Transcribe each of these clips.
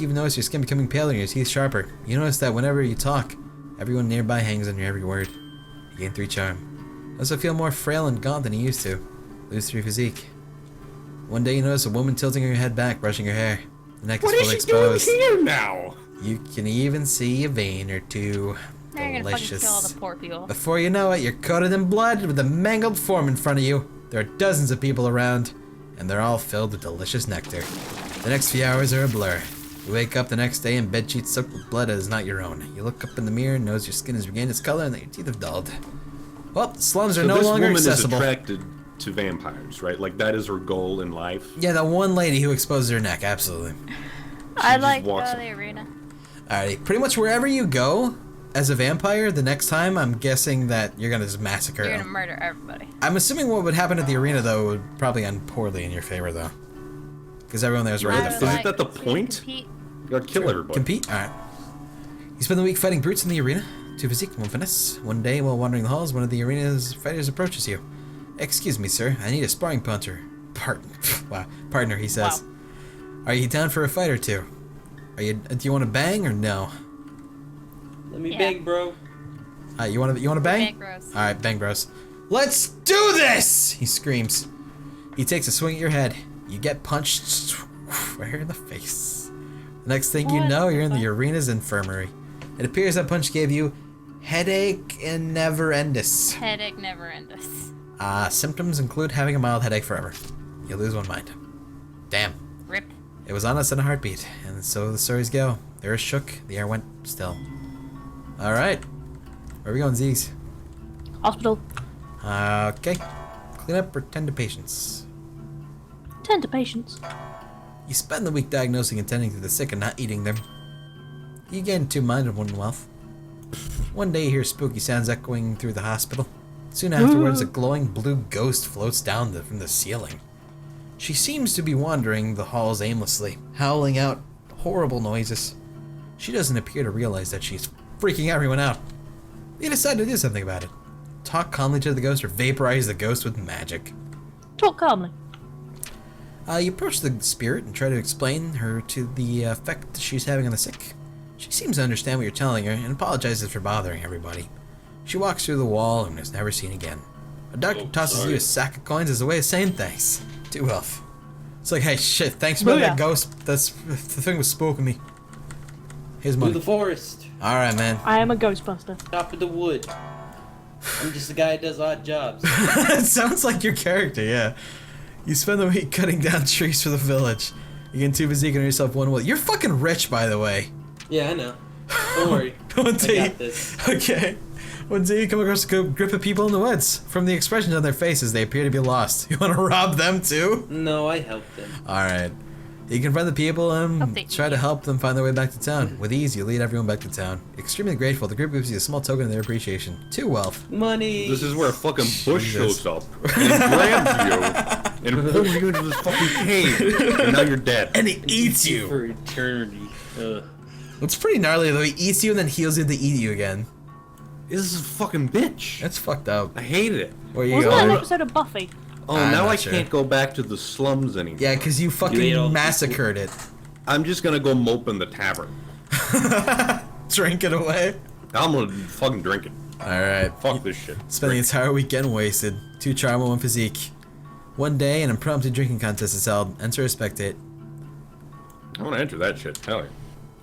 you even notice your skin becoming paler and your teeth sharper. You notice that whenever you talk, everyone nearby hangs on your every word. You gain 3 charm. You also feel more frail and gaunt than you used to. Lose 3 physique. One day you notice a woman tilting her head back, brushing her hair. The neck is fully exposed. What is she doing here now? You can even see a vein or two. Now you're gonna fucking Delicious. kill all the poor people. Before you know it, you're coated in blood with a mangled form in front of you. There are dozens of people around, and they're all filled with delicious nectar. The next few hours are a blur. You wake up the next day in bed sheets soaked with blood that is not your own. You look up in the mirror and notice your skin has regained its color and that your teeth have dulled. Well, the slums are no longer accessible. This woman is attracted to vampires, right? Like, that is her goal in life. Yeah, that one lady who exposes her neck, absolutely. I like the arena. Alright, pretty much wherever you go as a vampire, the next time, I'm guessing that you're gonna just massacre You're them. gonna murder everybody. I'm assuming what would happen at the arena, though, would probably end poorly in your favor, though. Because everyone there is ready to fight. Isn't that the point? Compete. You gotta kill everybody. Compete? Alright. You spend the week fighting brutes in the arena. 2 physique, 1 finesse. One day, while wandering the halls, one of the arena's fighters approaches you. Excuse me, sir. I need a sparring partner, he says. Wow. Are you down for a fight or two? Do you want to bang or no? Let me bang, bro. You want to bang? Bang bros. All right, bang bros. Let's do this! He screams. He takes a swing at your head. You get punched right here in the face. The next thing you know, you're in the arena's infirmary. It appears that punch gave you headache and never endus. Headache never endus. Symptoms include having a mild headache forever. You lose 1 mind. Damn. Rip. It was on us in a heartbeat, and so the stories go. The earth shook, the air went still. Alright. Where are we going, Z's? Hospital. Okay. Clean up or tend to patients. Tend to patients. You spend the week diagnosing and tending to the sick and not eating them. You gain 2 mind and 1 wealth. One day you hear spooky sounds echoing through the hospital. Soon afterwards, a glowing blue ghost floats down from the ceiling. She seems to be wandering the halls aimlessly, howling out horrible noises. She doesn't appear to realize that she's freaking everyone out. You decide to do something about it. Talk calmly to the ghost or vaporize the ghost with magic. Talk calmly. You approach the spirit and try to explain her to the effect she's having on the sick. She seems to understand what you're telling her and apologizes for bothering everybody. She walks through the wall and is never seen again. A doctor tosses you a sack of coins as a way of saying thanks. 2 wealth. It's like, hey, shit, thanks for that ghost. The thing was spooking me. Here's money. To the forest. Alright, man. I am a ghostbuster. Top of the wood. I'm just a guy that does odd jobs. It sounds like your character, yeah. You spend the week cutting down trees for the village. You get 2 physique and yourself 1 wealth. You're fucking rich, by the way. Yeah, I know. Don't worry. I got this. Okay. One day you come across a group of people in the woods. From the expressions on their faces, they appear to be lost. You want to rob them too? No, I helped them. Alright. You confront the people and try to help them find their way back to town. With ease, you lead everyone back to town. Extremely grateful, the group gives you a small token of their appreciation. 2 wealth. Money! This is where a fucking bush shows up and grabs you and pulls you into this fucking cave. And now you're dead. And he eats you! For eternity. Ugh. It's pretty gnarly though. He eats you and then heals you to eat you again. This is a fucking bitch. That's fucked up. I hate it. Where you Wasn't that an going? episode of Buffy? Oh, I'm now not I sure. can't go back to the slums anymore. Yeah, because you ate all fucking the massacred it. I'm just gonna go mope in the tavern. Drink it away. I'm gonna fucking drink it. Alright. Fuck this shit. Spend the entire weekend wasted. 2 charm, 1 physique. One day, an impromptu drinking contest is held. Enter or spectate. I wanna enter that shit. Hell yeah.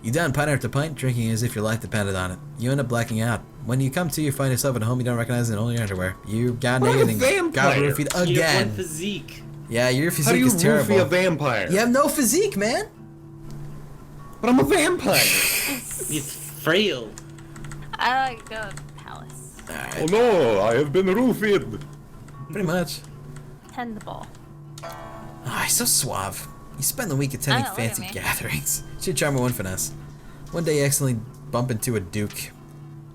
You down pint after pint, drinking as if your life depended on it. You end up blacking out. When you come to, you find yourself at a home you don't recognize in only your underwear. You got What naked a and got vampire. roofied You have one again. physique. Yeah, your How do physique you is terrible. roofie a vampire? You have no physique, man. But I'm a vampire. It's frail. I like to go to the palace. Oh no, I have been roofied. Pretty much. Tend the ball. Ah, he's so suave. You spend the week attending I know, look at fancy me. gatherings. 2 charm, 1 finesse. One day you accidentally bump into a duke.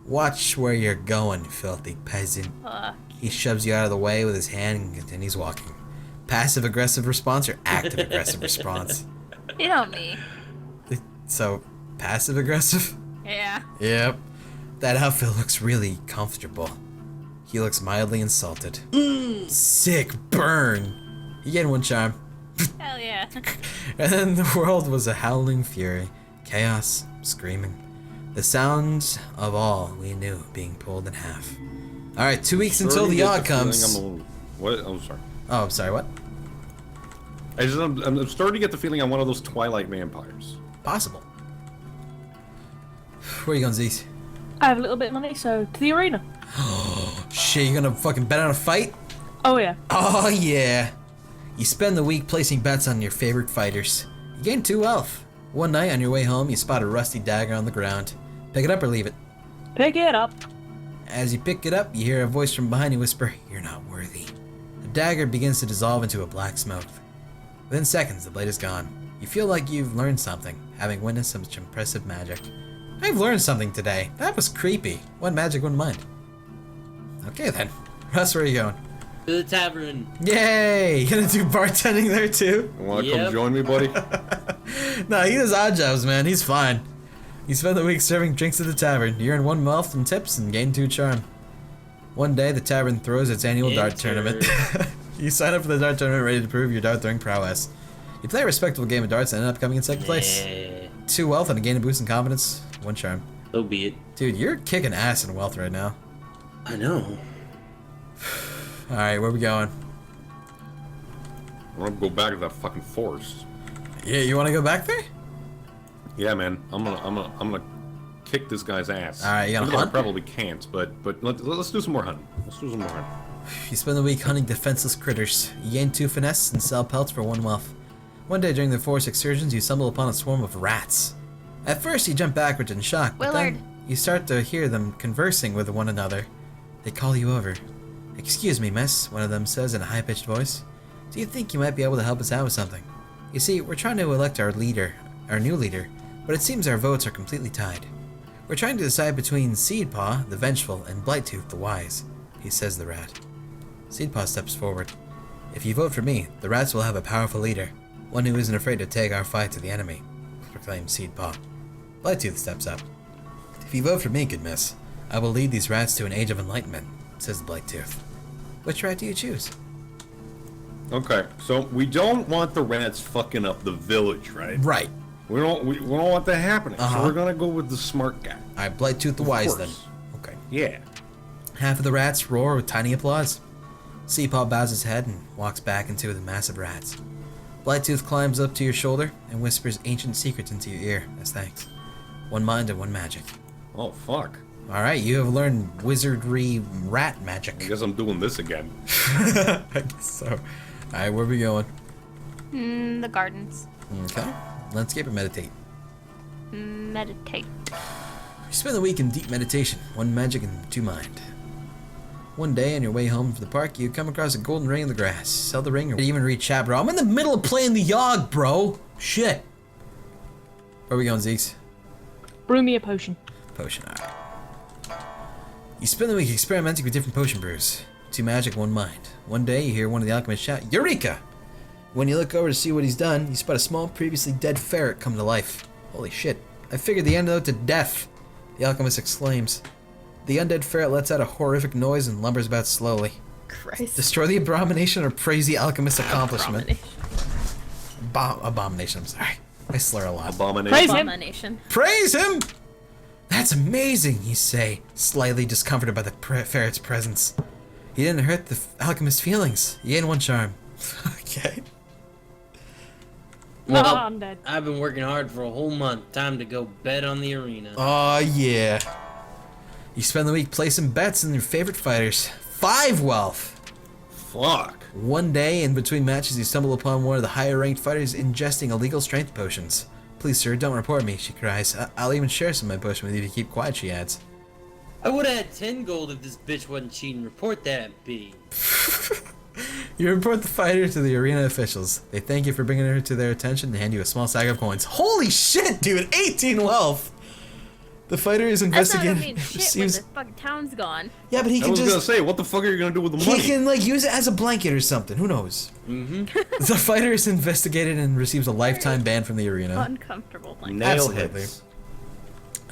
Watch where you're going, filthy peasant. Fuck. He shoves you out of the way with his hand and continues walking. Passive-aggressive response or active-aggressive response? You know me. So, passive-aggressive? Yeah. Yep. That outfit looks really comfortable. He looks mildly insulted. Sick burn. You get 1 charm. Hell yeah. And then the world was a howling fury. chaos, screaming. The sounds of all we knew being pulled in half. Alright, 2 weeks until the Yawhg comes. What? I'm sorry. Oh, I'm sorry, what? I'm starting to get the feeling I'm one of those Twilight vampires. Possible. Where are you going, Zeez? I have a little bit of money, so to the arena. Shit, you gonna fucking bet on a fight? Oh yeah. Oh, yeah. You spend the week placing bets on your favorite fighters. You gain 2 wealth. One night on your way home, you spot a rusty dagger on the ground. Pick it up or leave it. Pick it up. As you pick it up, you hear a voice from behind you whisper, "You're not worthy." The dagger begins to dissolve into a black smoke. Within seconds, the blade is gone. You feel like you've learned something, having witnessed such impressive magic. I've learned something today. That was creepy. One magic, one mind. Okay then. Russ, where are you going? To the tavern. Yay! You gonna do bartending there too? You wanna Yep. come join me, buddy? No, he does odd jobs, man. He's fine. You spend the week serving drinks at the tavern. You earn 1 wealth in tips and gain 2 charm. One day, the tavern throws its annual dart tournament. You sign up for the dart tournament ready to prove your dart throwing prowess. You play a respectable game of darts and end up coming in second place. Yeah. 2 wealth and a gain a boost in confidence. 1 charm. So be it. Dude, you're kicking ass in wealth right now. I know. Alright, where we going? I wanna go back to that fucking forest. Yeah, you wanna go back there? Yeah, man. I'm gonna kick this guy's ass. Alright, you gonna Even though hunt? I probably can't, but let's do some more hunting. Let's do some more hunting. You spend the week hunting defenseless critters. You gain 2 finesse and sell pelts for 1 wealth. One day during the forest excursions, you stumble upon a swarm of rats. At first, you jump backwards in shock, but Willard. then you start to hear them conversing with one another. They call you over. "Excuse me, miss," one of them says in a high-pitched voice. "Do you think you might be able to help us out with something? You see, we're trying to elect our new leader, but it seems our votes are completely tied. We're trying to decide between Seedpaw, the vengeful, and Blightooth, the wise," he says the rat. Seedpaw steps forward. "If you vote for me, the rats will have a powerful leader, one who isn't afraid to take our fight to the enemy," proclaims Seedpaw. Blightooth steps up. "If you vote for me, good miss, I will lead these rats to an age of enlightenment," says Blightooth. Which rat do you choose? Okay, so we don't want the rats fucking up the village, right? Right. We don't want that happening. Uh-huh. So we're gonna go with the smart guy. Alright, Blightooth the wise then. course. Okay. Yeah. Half of the rats roar with tiny applause. Seedpaw bows his head and walks back into the mass of rats. Blightooth climbs up to your shoulder and whispers ancient secrets into your ear as thanks. 1 mind and 1 magic. Oh fuck. Alright, you have learned wizardry rat I magic. guess I'm doing this again. I guess so. Alright, where are we going? The gardens. Okay. Landscape or meditate? Meditate. You spend the week in deep meditation, 1 magic and 2 mind. One day on your way home from the park, you come across a golden ring in the grass. Sell the ring or even read chat, bro. I'm in the middle of playing the Yawhg, bro. Shit. Where are we going, Zeeks? Brew me a potion. Potion, alright. You spend the week experimenting with different potion brews. 2 magic, 1 mind. One day, you hear one of the alchemists shout, "Eureka!" When you look over to see what he's done, you spot a small, previously dead ferret come to life. Holy shit. I figured the antidote to death, the alchemist exclaims. The undead ferret lets out a horrific noise and lumbers about slowly. Christ. Destroy the abomination or praise the alchemist's accomplishment. Abomination. Abomination, I'm sorry. I slur a lot. Abomination. Praise him. Abomination. Praise him! That's amazing, you say, slightly discomforted by the ferret's presence. You didn't hurt the alchemist's feelings. You gained 1 charm. Okay. Well, I'm dead. I've been working hard for a whole month. Time to go bet on the arena. Oh, yeah. You spend the week placing bets on your favorite fighters. 5 wealth. Fuck. One day, in between matches, you stumble upon one of the higher-ranked fighters ingesting illegal strength potions. "Please, sir, don't report me," she cries. "I'll even share some of my potion with you if you keep quiet," she adds. I would have had 10 gold if this bitch wasn't cheating. Report that, B. You report the fighter to the arena officials. They thank you for bringing her to their attention and hand you a small sack of coins. Holy shit, dude! 18 wealth! The fighter is That's not investigating. gonna mean shit when the fucking town's gone. Yeah, but he I can was gonna just. say, what the fuck are you gonna do with the He money? can, like, use it as a blanket or something. Who knows? Mm-hmm. The fighter is investigated and receives a lifetime ban from the arena. Uncomfortable. Like, Nail Absolutely. hits.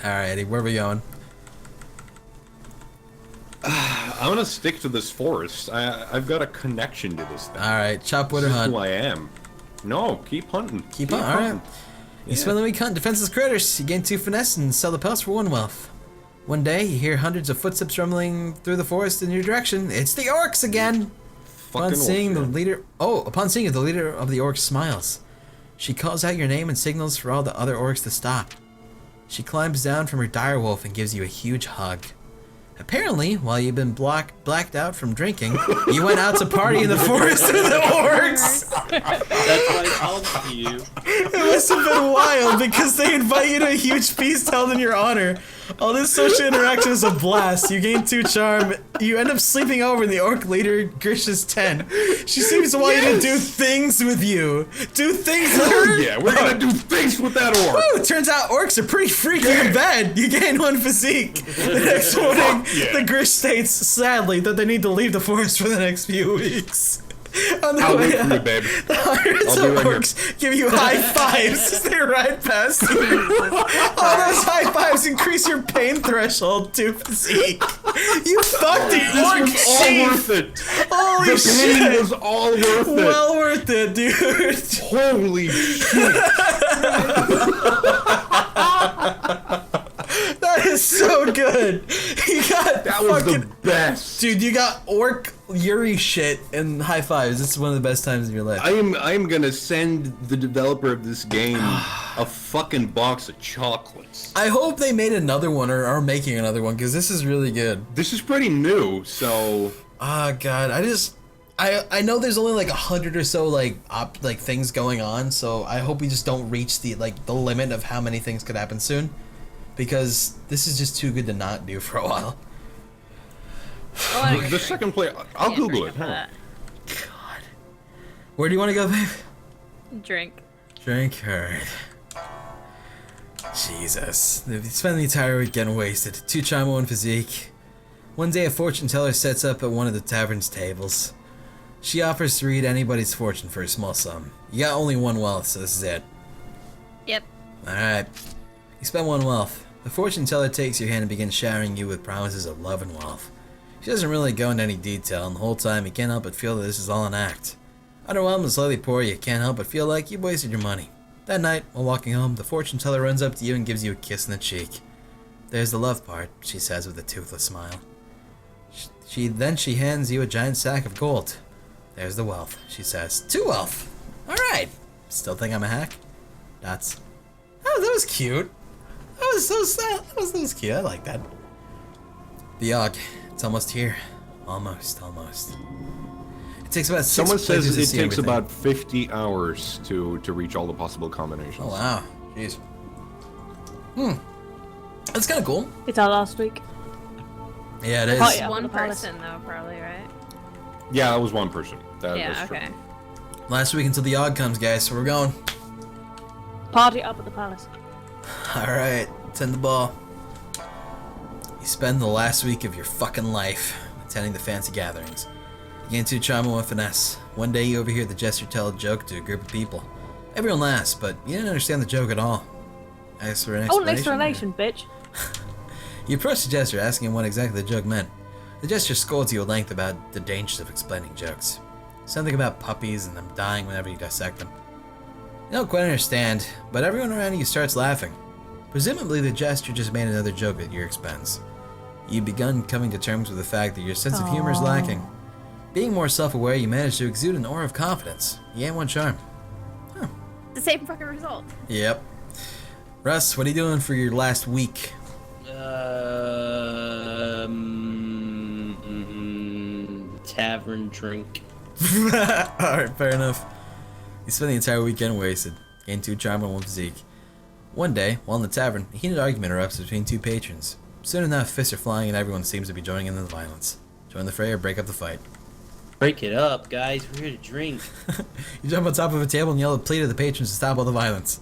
Alrighty, where are we going? I'm gonna stick to this forest. I've got a connection to this thing. Alright, chop wood or This is hunt. who I am. No, keep hunting. Keep on. Alright. You spend the week hunting defenseless critters. You gain 2 finesse and sell the pelts for 1 wealth. One day, you hear hundreds of footsteps rumbling through the forest in your direction. It's the orcs again! Upon seeing the leader of the orcs smiles. She calls out your name and signals for all the other orcs to stop. She climbs down from her direwolf and gives you a huge hug. Apparently, while you've been blacked out from drinking, you went out to party in the forest with the orcs! That's why I called to you. It must have been wild because they invite you to a huge feast held in your honor. All this social interaction is a blast. You gain 2 charm. You end up sleeping over in the orc leader Grish's tent. She seems to want you to do things with you. Do things with her? Yeah, we're gonna do things with that orc. Woo, turns out orcs are pretty freaky in bed. You gain 1 physique. The next morning, the Grish states sadly that they need to leave the forest for the next few weeks. On the I'll way wait for you, out, babe. the hundreds I'll of be right orcs give you high fives as they ride past you. All those high fives increase your pain threshold to physique. You fucked the orc This was all chief. worth it. Holy The pain shit. was all worth it. Well worth it, dude. Holy shit. That is so good. You got That was fucking... the best. Dude, you got orc Yuri shit and high fives. This is one of the best times in your life. I am gonna send the developer of this game a fucking box of chocolates. I hope they made another one or are making another one because this is really good. This is pretty new, so Oh god, I know there's only like 100 or so like things going on, so I hope we just don't reach the limit of how many things could happen soon, because this is just too good to not do for a while. the second play. I'll Google it. Huh? God, where do you want to go, babe? Drink. Drink, alright. Jesus, you spend the entire week getting wasted. 2 charm, 1 physique. One day, a fortune teller sets up at one of the tavern's tables. She offers to read anybody's fortune for a small sum. You got only 1 wealth, so this is it. Yep. Alright. You spend 1 wealth. The fortune teller takes your hand and begins showering you with promises of love and wealth. She doesn't really go into any detail, and the whole time you can't help but feel that this is all an act. Underwhelmed and slightly poor, you can't help but feel like you wasted your money. That night, while walking home, the fortune teller runs up to you and gives you a kiss on the cheek. There's the love part, she says with a toothless smile. Then she hands you a giant sack of gold. There's the wealth, she says. 2 wealth! Alright! Still think I'm a hack? Dots. Oh, that was cute. That was so sad. That was cute. I like that. The Yawhg. It's almost here. Almost. It takes about 6 Someone places says to it see takes everything. about 50 hours to reach all the possible combinations. Oh wow. Jeez. That's kind of cool. It's our last week. Yeah, it is. Oh, yeah. One the palace. person though, probably, right? Yeah, that was 1 person. That's Yeah. true. Okay. Last week until the Yawhg comes, guys. So we're going. Party up at the palace. Alright, send the ball. You spend the last week of your fucking life attending the fancy gatherings. You gain 2 charm and 1 finesse. One day you overhear the jester tell a joke to a group of people. Everyone laughs, but you didn't understand the joke at all. Ask for an Oh, an explanation. explanation, bitch. You approach the jester, asking him what exactly the joke meant. The jester scolds you at length about the dangers of explaining jokes. Something about puppies and them dying whenever you dissect them. You don't quite understand, but everyone around you starts laughing. Presumably the jester just made another joke at your expense. You've begun coming to terms with the fact that your sense of humor is lacking. Being more self-aware, you manage to exude an aura of confidence. You gain 1 charm. The same fucking result. Yep. Russ, what are you doing for your last week? Tavern drink. Alright, fair enough. You spend the entire weekend wasted. Gain 2 charm and 1 physique. One day, while in the tavern, a heated argument erupts between 2 patrons. Soon enough, fists are flying and everyone seems to be joining in the violence. Join the fray or break up the fight. Break it up, guys. We're here to drink. You jump on top of a table and yell a plea to the patrons to stop all the violence.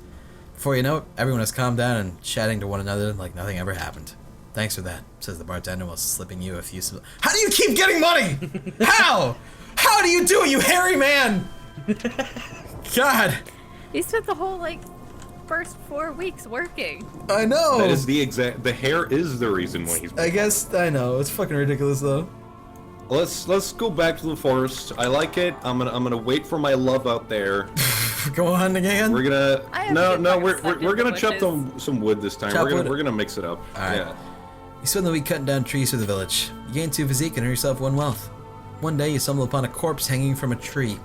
Before you know it, everyone has calmed down and chatting to one another like nothing ever happened. Thanks for that, says the bartender while slipping you a few... How do you keep getting money? How? How do you do it, you hairy man? God. You spent the whole first 4 weeks working. I know. That is the exact. The hair is the reason why he's. I guess I know. It's fucking ridiculous though. Let's go back to the forest. I like it. I'm gonna wait for my love out there. Go on again. We're gonna I have no been no fucking stuck we're in gonna the chop bushes. some wood this time. Chop We're wood. gonna mix it up. Alright. Yeah. You spend the week cutting down trees for the village. You gain 2 physique and earn yourself 1 wealth. One day you stumble upon a corpse hanging from a tree.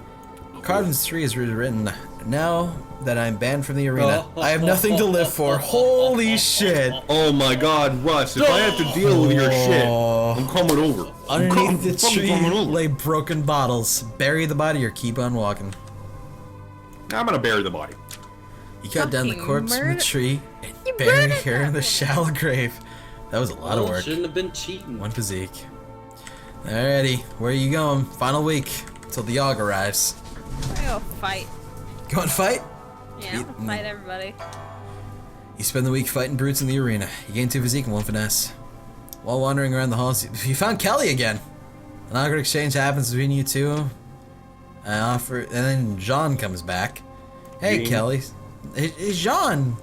Carved in the tree is written, "Now that I'm banned from the arena, I have nothing to live for." Holy shit! Oh my God, Russ! If I have to deal with your shit, I'm coming over. Underneath the I'm tree coming over. lay broken bottles. Bury the body or keep on walking. I'm gonna bury the body. You cut down the Fucking corpse from the murder- tree and You bury murdered her in that the woman. shallow grave. That was a lot of Well, work. shouldn't have been cheating. 1 physique. Alrighty, where are you going? Final week till the Yawhg arrives. I go fight. Go and fight? Yeah, I'm gonna fight everybody. You spend the week fighting brutes in the arena. You gain 2 physique and 1 finesse. While wandering around the halls, you found Kelly again. An awkward exchange happens between you two. And then Jean comes back. Hey, Jean. Kelly. It's Jean.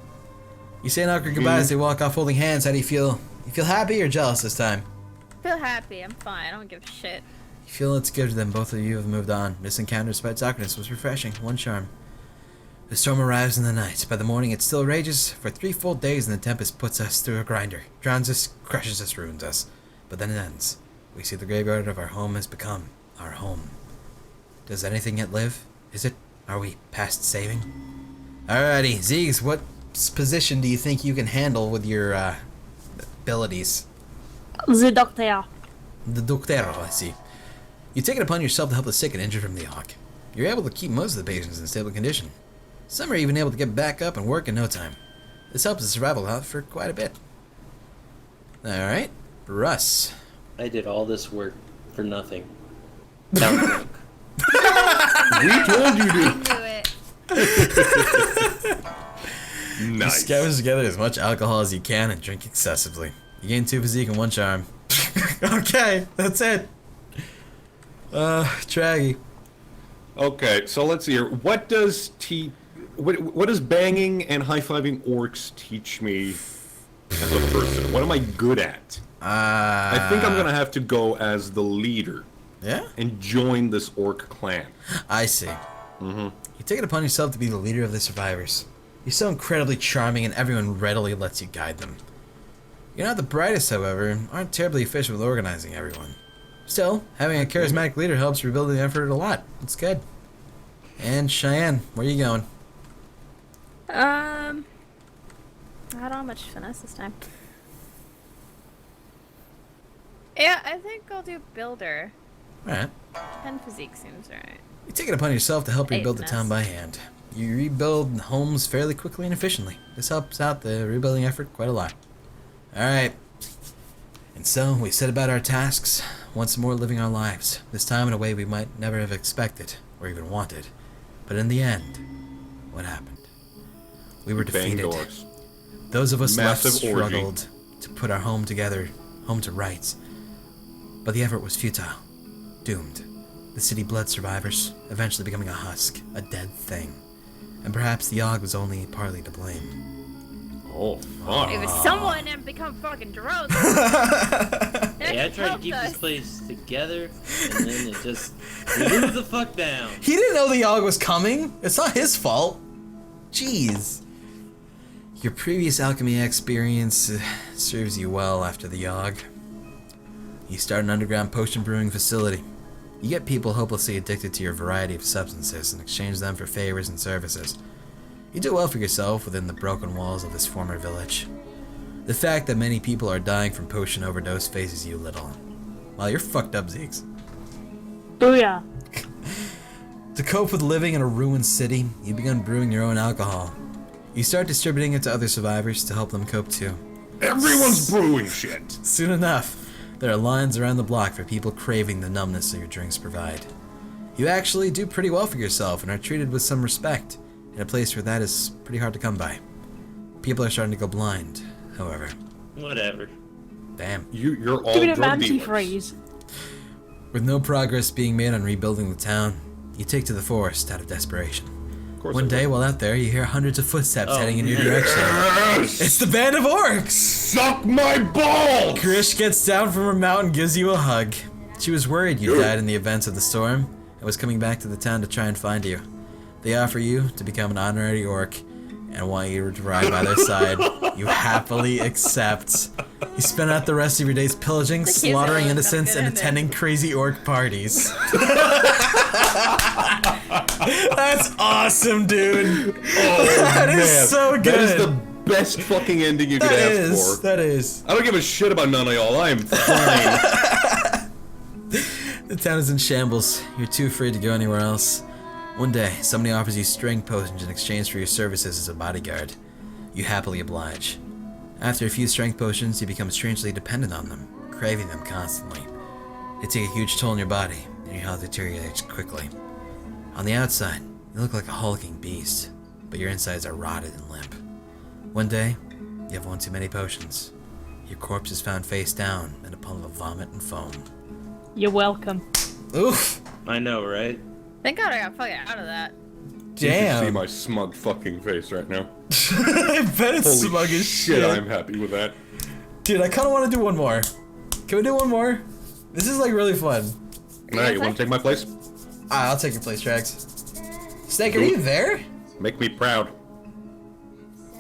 You say an awkward goodbye as they walk off holding hands. How do you feel? You feel happy or jealous this time? Feel happy. I'm fine. I don't give a shit. You feel it's good to them. Both of you have moved on. This encounter, despite its awkwardness, was refreshing. 1 charm. The storm arrives in the night. By the morning, it still rages for 3 full days, and the tempest puts us through a grinder. Drowns us, crushes us, ruins us. But then it ends. We see the graveyard of our home has become our home. Does anything yet live? Is it? Are we past saving? Alrighty, Ziggs, what position do you think you can handle with your abilities? The doctor. The Doctero, I see. You take it upon yourself to help the sick and injured from the Yawhg. You're able to keep most of the patients in stable condition. Some are even able to get back up and work in no time. This helps the survival out for quite a bit. Alright, Russ. I did all this work for nothing. Now I'm drunk. We told you I to. knew it. You Nice. scavenge together as much alcohol as you can and drink excessively. You gain 2 physique and 1 charm. Okay, that's it. Traggy. Okay, so let's see here. What does what does banging and high-fiving orcs teach me as a person? What am I good at? I think I'm gonna have to go as the leader Yeah? and join this orc clan. I see. You take it upon yourself to be the leader of the survivors. You're so incredibly charming and everyone readily lets you guide them. You're not the brightest, however, and aren't terribly efficient with organizing everyone. Still, having a charismatic leader helps rebuild the effort a lot. It's good. And Cheyenne, where are you going? I don't have much finesse this time. Yeah, I think I'll do builder. Alright. 10 physique seems right. You take it upon yourself to help Eight rebuild the town by hand. You rebuild homes fairly quickly and efficiently. This helps out the rebuilding effort quite a lot. Alright. And so, we set about our tasks, once more living our lives, this time in a way we might never have expected, or even wanted. But in the end, what happened? We were Banged defeated. orcs. Those of us left Massive orgy. struggled to put our home together, home to rights. But the effort was futile. Doomed. The city bled survivors, eventually becoming a husk, a dead thing. And perhaps the Yawhg was only partly to blame. Oh, fuck. If someone had become fucking drunk. Yeah, I tried to keep this place together, and then it just blew the fuck down. He didn't know the Yawhg was coming! It's not his fault! Jeez. Your previous alchemy experience serves you well after the Yawhg. You start an underground potion brewing facility. You get people hopelessly addicted to your variety of substances and exchange them for favors and services. You do well for yourself within the broken walls of this former village. The fact that many people are dying from potion overdose phases you little. Well, you're fucked up, Zeeks. Booyah. To cope with living in a ruined city, you begin brewing your own alcohol. You start distributing it to other survivors to help them cope too. Everyone's brewing shit. Soon enough, there are lines around the block for people craving the numbness that your drinks provide. You actually do pretty well for yourself and are treated with some respect, in a place where that is pretty hard to come by. People are starting to go blind, however. Whatever. Damn. You're all Give it drug an dealers. antifreeze. With no progress being made on rebuilding the town, you take to the forest out of desperation. Of course One I day, will. while out there, you hear hundreds of footsteps Oh, heading in your man. direction. Yes! It's the band of orcs! Suck my balls! Krish gets down from her mount and gives you a hug. She was worried you died in the events of the storm and was coming back to the town to try and find you. They offer you to become an honorary orc and want you to ride by their side. You happily accept. You spend out the rest of your days pillaging, slaughtering innocents, and attending crazy orc parties. That's awesome, dude. That is so good. That is the best fucking ending you could ask for. That is. I don't give a shit about none of y'all. I am fine. The town is in shambles. You're too afraid to go anywhere else. One day, somebody offers you strength potions in exchange for your services as a bodyguard. You happily oblige. After a few strength potions, you become strangely dependent on them, craving them constantly. They take a huge toll on your body, and your health deteriorates quickly. On the outside, you look like a hulking beast, but your insides are rotted and limp. One day, you have one too many potions. Your corpse is found face down in a puddle of vomit and foam. You're welcome. Oof! I know, right? Thank God I got fucking out of that. You should see Damn! my smug fucking face right now. I bet it's Holy smug as shit, I'm happy with that. Dude, I kind of want to do one more. Can we do one more? This is like really fun. Alright, you want to take my place? I'll take your place, Trax. Snake, are you there? Make me proud.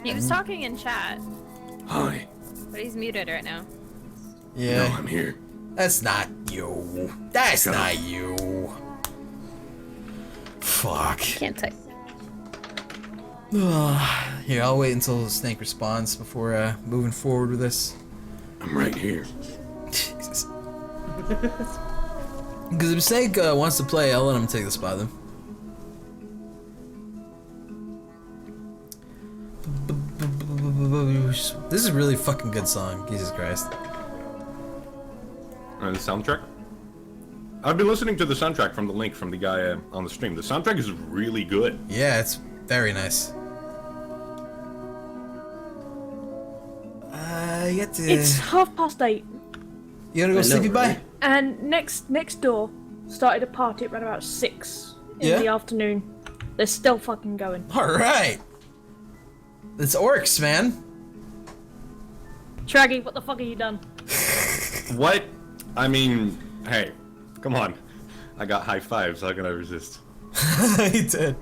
He was talking in chat, Hi. but he's muted right now. Yeah. No, I'm here. That's not you. That's not you. Fuck. Can't type. Here, I'll wait until Snake responds before moving forward with this. I'm right here. Jesus. Because if Snake wants to play, I'll let him take the spot then. This is a really fucking good song. Jesus Christ. The soundtrack? I've been listening to the soundtrack from the link from the guy on the stream. The soundtrack is really good. Yeah, it's very nice. You get to... It's 8:30, You wanna go sleepy bye? right? and next door started a party at around about 6 in Yeah? the afternoon. They're still fucking going. Alright. It's orcs, man. Traggy, what the fuck have you done? What? I mean, hey, come on. I got high fives. How can I resist? He did.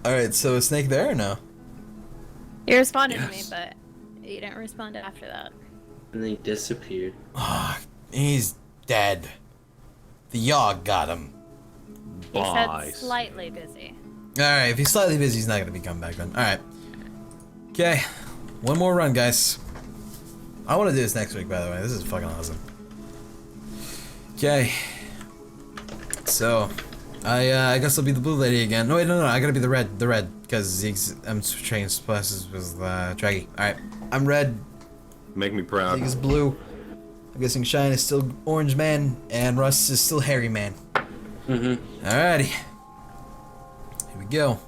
Alright, so is Snake there or no? You responded to me, Yes. but you didn't respond after that. And then he disappeared. He's dead. The Yawhg got him. He Bye. said slightly busy. Alright, if he's slightly busy, he's not gonna be coming back then. Alright. Okay. One more run, guys. I want to do this next week, by the way. This is fucking awesome. Okay. So, I guess I'll be the blue lady again. No, wait, no, I gotta be the red, because I'm trading splashes with Draggy. Alright, I'm red, Make me proud. Zeke is blue. I'm guessing Shine is still orange man, and Russ is still hairy man. Mm-hmm. Alrighty. Here we go.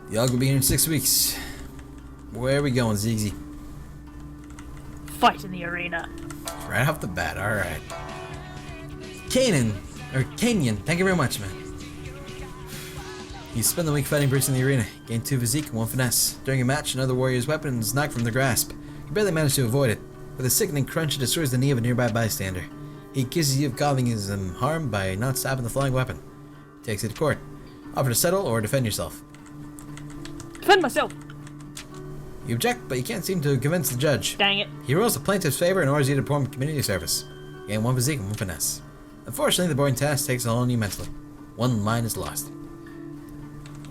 Yawhg will be here in 6 weeks. Where are we going, Ziggy? Fight in the arena. Right off the bat, alright. Canyon, thank you very much, man. You spend the week fighting brutes in the arena. Gain 2 physique and 1 finesse. During a match, another warrior's weapon is knocked from their grasp. You barely manage to avoid it. With a sickening crunch, it destroys the knee of a nearby bystander. He accuses you of causing him harm by not stopping the flying weapon. Takes it to court. Offer to settle or defend yourself. Defend myself. You object, but you can't seem to convince the judge. Dang it. He rules the plaintiff's favor and orders you to perform community service. Gain 1 physique and 1 finesse. Unfortunately, the boring task takes a toll on you mentally. 1 line is lost.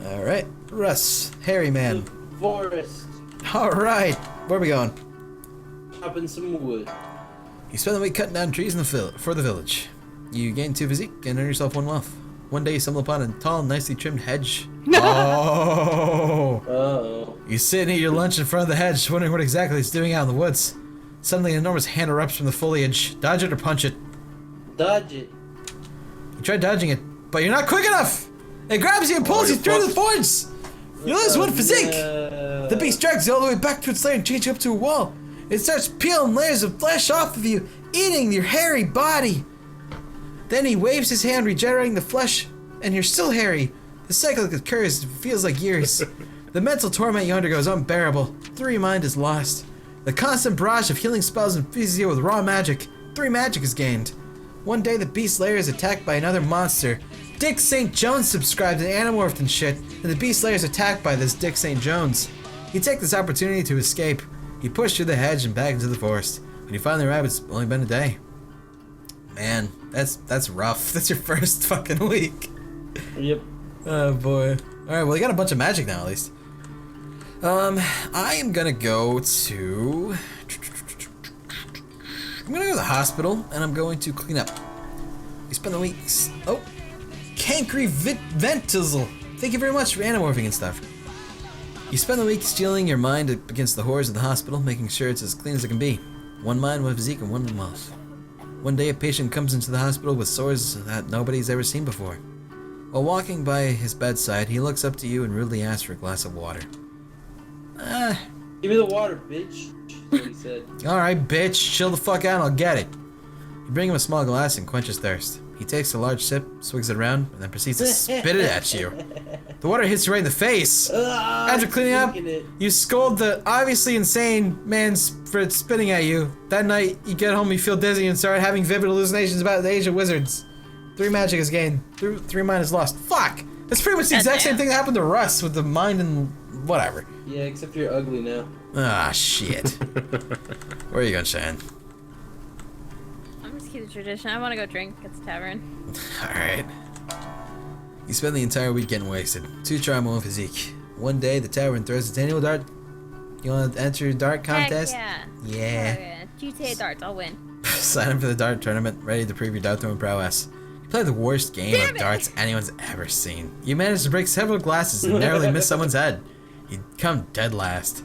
Alright, Russ, hairy man. Forest. Alright, where are we going? Chopping some wood. You spend the week cutting down trees in for the village. You gain 2 physique and earn yourself 1 wealth. One day you stumble upon a tall, nicely trimmed hedge. Oh! Uh-oh. You sit and eat your lunch in front of the hedge, wondering what exactly it's doing out in the woods. Suddenly, an enormous hand erupts from the foliage. Dodge it or punch it. Dodge it. You try dodging it, but you're not quick enough! It grabs you and pulls you through the thorns! You lose 1 physique! No. The beast drags you all the way back to its lair and chains you up to a wall. It starts peeling layers of flesh off of you, eating your hairy body. Then he waves his hand, regenerating the flesh, and you're still hairy. The cycle occurs, it feels like years. The mental torment you undergo is unbearable. 3 mind is lost. The constant barrage of healing spells infuses you with raw magic. 3 magic is gained. One day the beast lair is attacked by another monster. Dick St. Jones subscribed and Animorphed and shit, and the Beast Slayer is attacked by this Dick St. Jones. You take this opportunity to escape. You push through the hedge and back into the forest. When you finally arrive, it's only been a day. Man, that's rough. That's your first fucking week. Yep. Oh boy. Alright, well you got a bunch of magic now at least. I am gonna go to... I'm gonna go to the hospital and I'm going to clean up. You spend the weeks... Oh! Cankry Ventizzle! Thank you very much for animorphing and stuff. You spend the week steeling your mind against the horrors of the hospital, making sure it's as clean as it can be. One mind, one physique, and one mouth. One day a patient comes into the hospital with sores that nobody's ever seen before. While walking by his bedside, he looks up to you and rudely asks for a glass of water. Give me the water, bitch. That's what he said. Alright, bitch, chill the fuck out and I'll get it. You bring him a small glass and quench his thirst. He takes a large sip, swigs it around, and then proceeds to spit it at you. The water hits you right in the face. After cleaning up, you scold the obviously insane man for spitting at you. That night, you get home, you feel dizzy, and start having vivid hallucinations about the age of wizards. 3 magic is gained. 3 mind is lost. Fuck! That's pretty much the exact same thing that happened to Russ with the mind and whatever. Yeah, except you're ugly now. Ah, shit. Where are you going, Cheyenne? I'm just keep the tradition. I want to go drink at the tavern. Alright. You spend the entire week getting wasted. 2 charm, 1 physique. One day, the tavern throws its annual dart. You want to enter a dart contest? Heck Yeah. GTA darts, I'll win. Sign up for the dart tournament, ready to prove your dart throwing prowess. You play the worst game of darts anyone's ever seen. You manage to break several glasses and narrowly miss someone's head. You come dead last.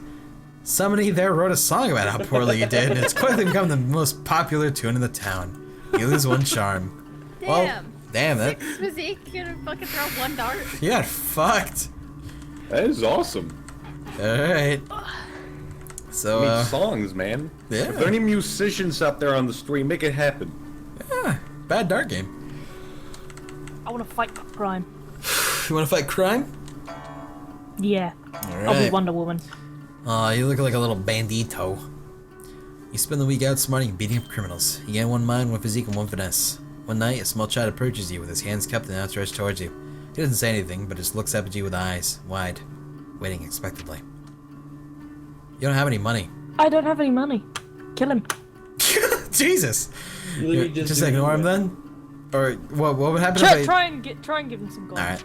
Somebody there wrote a song about how poorly you did, and it's quickly become the most popular tune in the town. You lose 1 charm. Damn. Well, damn, that... 6 physique, you're gonna fucking throw 1 dart. You got fucked. That is awesome. Alright. So, Songs, man. yeah. If there are any musicians out there on the stream, make it happen. Yeah, bad dart game. I want to fight crime. You want to fight crime? Yeah. Alright. I'll be Wonder Woman. Aw, you look like a little bandito. You spend the week outsmarting and beating up criminals. You gain 1 mind, 1 physique, and 1 finesse. One night, a small child approaches you with his hands cupped and outstretched towards you. He doesn't say anything, but just looks up at you with eyes wide, waiting expectantly. You don't have any money. I don't have any money. Kill him. Jesus! You literally Just ignore him then? Or what would happen if I... Try and give him some gold. Alright.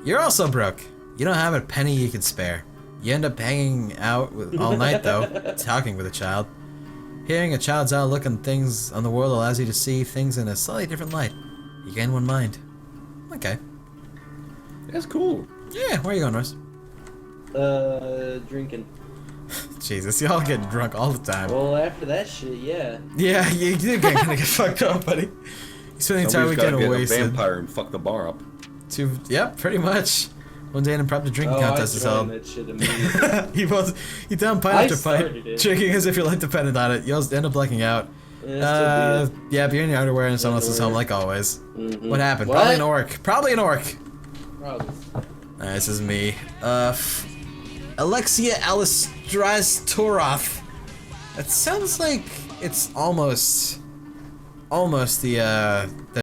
You're also broke. You don't have a penny you could spare. You end up hanging out all night though, talking with a child. Hearing a child's outlook on things on the world allows you to see things in a slightly different light. You gain 1 mind. Okay. That's cool. Yeah, where are you going, Russ? Drinking. Jesus, y'all get drunk all the time. Well, after that shit, yeah. Yeah, you do gonna get fucked up, buddy. You spend the entire Somebody's gotta weekend get a wasted. vampire and fuck the bar up. Yep, pretty much. One day an impromptu drinking contest is held. That shit immediately. you down pipe I after pipe, started it. drinking as if your life depended on it. You'll end up blacking out. Yeah, Yeah, but you're in your underwear and someone else's home like always. Mhm. What happened? What? Probably an orc. Probably an orc. Probably. This is me. Alexia Alistrastoroth. That sounds like it's almost the